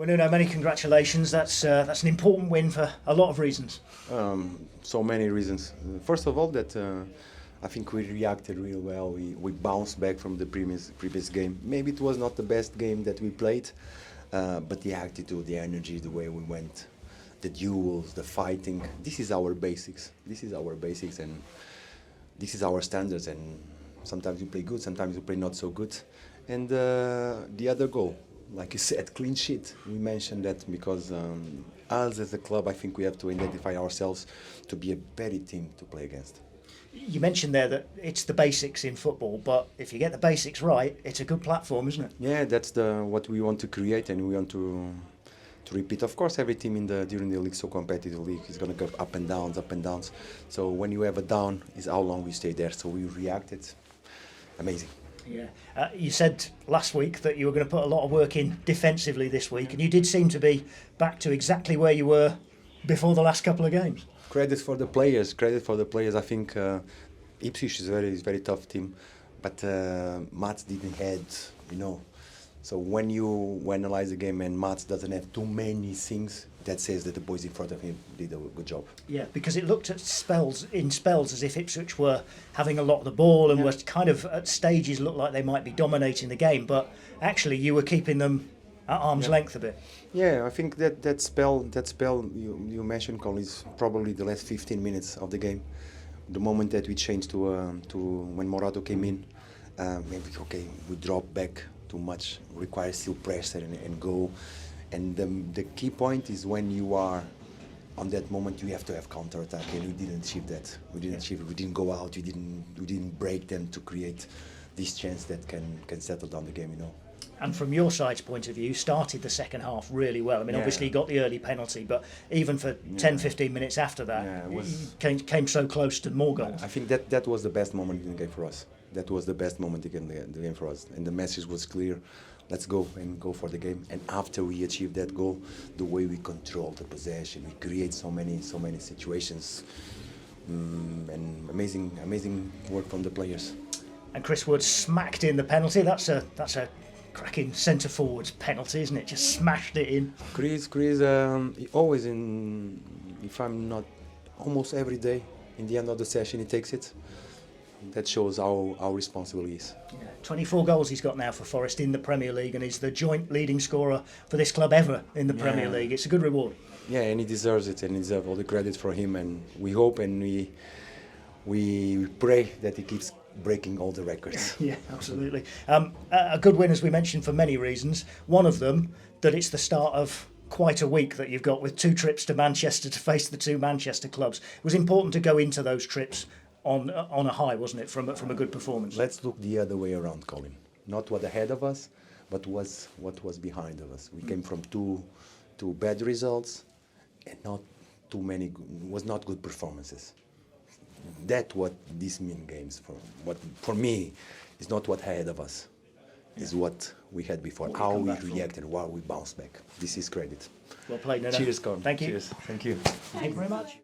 Well, Nuno, many congratulations. That's an important win for a lot of reasons. So many reasons. First of all, that I think we reacted real well. We bounced back from the previous game. Maybe it was not the best game that we played, but the attitude, the energy, the way we went, the duels, the fighting. This is our basics. This is our basics, and this is our standards. And sometimes you play good, sometimes you play not so good. And the other goal, like you said, clean sheet. We mentioned that because us as a club, I think we have to identify ourselves to be a better team to play against. You mentioned there that it's the basics in football, but if you get the basics right, it's a good platform, isn't it? Yeah, that's what we want to create, and we want to repeat. Of course, every team during the league, so competitive league, is going to go up and downs, up and downs. So when you have a down, is how long we stay there. So we reacted. Amazing. Yeah. You said last week that you were going to put a lot of work in defensively this week, and you did seem to be back to exactly where you were before the last couple of games. Credit for the players. Credit for the players. I think Ipswich is a very tough team, but Mats didn't have, So when you analyze the game and Mats doesn't have too many things, that says that the boys in front of him did a good job. Yeah, because it looked at spells as if Ipswich were having a lot of the ball and were kind of at stages looked like they might be dominating the game, but actually you were keeping them at arm's length a bit. Yeah, I think that spell you mentioned, Colin, is probably the last 15 minutes of the game. The moment that we changed to when Morato came in, maybe we dropped back too much, requires still pressure and go. And the key point is when you are on that moment, you have to have counter-attack, and we didn't achieve that. We didn't achieve it. We didn't go out. We didn't break them to create this chance that can settle down the game. And from your side's point of view, started the second half really well. I mean, obviously you got the early penalty, but even for 10, 15 minutes after that, came so close to more goals. I think that was the best moment in the game for us. That was the best moment in the game for us. And the message was clear. Let's go for the game. And after we achieved that goal, the way we control the possession, we create so many situations, and amazing work from the players. And Chris Wood smacked in the penalty. That's a cracking centre forwards penalty, isn't it? Just smashed it in. Chris, always if I'm not, almost every day, in the end of the session he takes it. That shows how responsible he is. Yeah, 24 goals he's got now for Forest in the Premier League, and he's the joint leading scorer for this club ever in the Premier League. It's a good reward. Yeah, and he deserves it, and he deserves all the credit for him. And we hope and we pray that he keeps breaking all the records. Yeah, absolutely. A good win, as we mentioned, for many reasons. One of them, that it's the start of quite a week that you've got with 2 trips to Manchester to face the 2 Manchester clubs. It was important to go into those trips on a high, wasn't it, from a good performance? Let's look the other way around, Colin. Not what ahead of us, but what was behind of us. We came from two bad results and not too many was not good performances. That's what these mean games for me is not what ahead of us. Is what we had before. How we reacted, how we bounced back. This is credit. Well played, Nuno. Cheers, Colin. Thank you. Cheers. Thank you. Thank you very much.